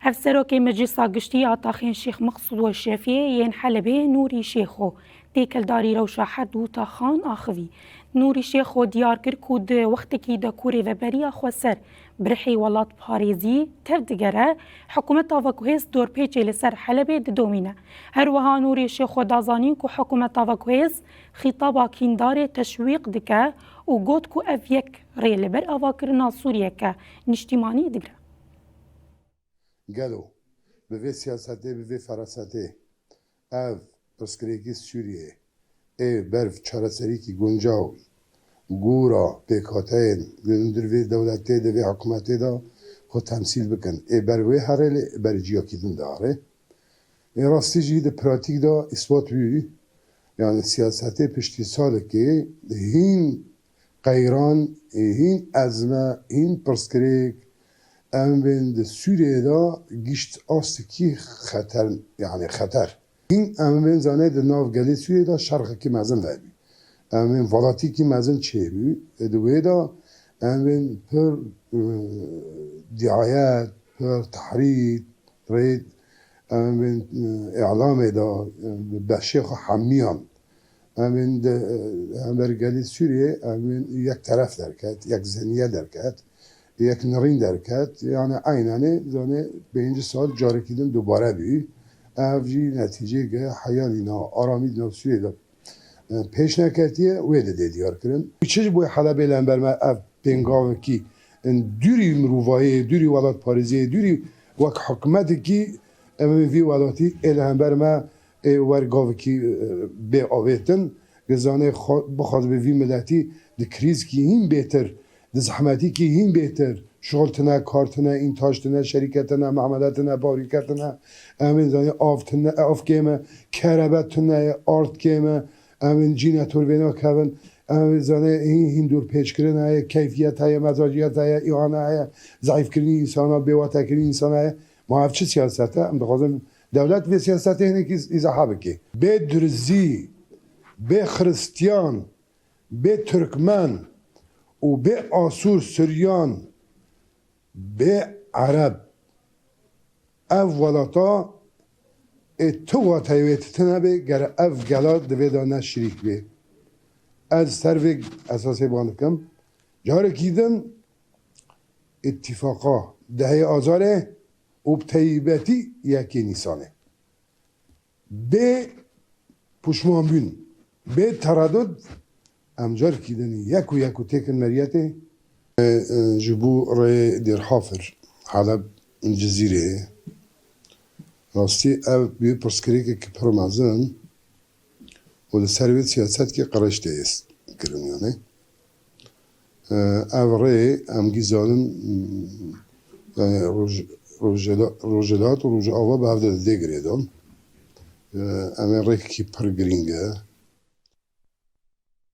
هفسروكي مجلس قشتي عطاخين شيخ مقصود والشافعي ين حلبي نوري شيخو تيكل داري روشا حد وطاخان آخوي نوري شيخو ديار كركود وقتكي دا كوري وبريا خوسر برحي ولات باريزي تفدقره حكومة تافاكوهيز دور بيجي لسر حلبي دومينة هروها نوري شيخو دازانين كو حكومة تافاكوهيز خطابا كينداري تشويق دكا وقود كو افيك ريلي بر افاكرنا سوريا كا نشتيماني دقره گلو به وی سیاسته به وی فراسته اف پرسکریکی سوریه برف چارەسەری کی گونجاو گورا پیکاتین گندر وی دولتی دوی حکومتی دا خود تمثیل بکن بروی هره برجیا کیدن داره راستی جی ده پراتیک دا اثبات بی یعنی سیاسته پشتی ساله که هین قیران هین ازمه هین پرسکریک امن د سوریه دا گشت است کی خطر یعنی خطر این امن زانه د ناو گلی سوریه دا شرق کی مزن وی امن ولاتی کی مزن چه بی دوی دا امن پر دعایت پر تحرید رید امن اعلام دا بشیخ حمیان امن امر گلی سوریه امن یک طرف درکت یک زنیه درکت یک نرین درکت یعنی aynanı زانه birinci سال جاری کردن دوباره بی اوجی نتیجه که حیالینا آرامی نفسیه پیش نکردیه ویده دیار کردن چه بوی حلبه لنبر ما اف پنگاو کی دوری مروایی دوری ولات پاریزی دوری وک حکمت کی وی ولاتی الهنبر ما ورگاو کی به آویتن گزانه بخواد به وی ملتی د کریز کی این بهتر زحمتی که این بهتر شغلتنه کارتنه این تاشتنه شرکتنه معاملاتنه باریکتنه امین زنی آف کیمه کربتنه آرت کیمه امین جینه توربینا کبن امین زنی این دور پیچ کردن های کیفیت های مزاجیت های ایانه های ضعیف کردن انسان ها بیواته کردن انسان های ما چه سیاسته هم بخوازم دولت و سیاسته اینه که ایزاحه بکی به درزی به خریستیان به ترکمن و به آسور سریان به عرب اف ولاتا تو واتایویت تنبه گر اف گلاد دویدا نشریک به از سروگ اساسی باندکم جاره کیدن اتفاقا دهه آزاره و بطیبتی یکی نیسانه به پشمان بین به تردد امجار کیدنی یکو تکن مریته جبو رای دیر حافر حلب الجزیره راستی او بیو پرسکری که پرمازن و ده سرویت سیاست که قرشته است کرن یعنی او رای امگی زادن روجلات و روج آوا به هفته ده گریدن اما رای که پر گرینگه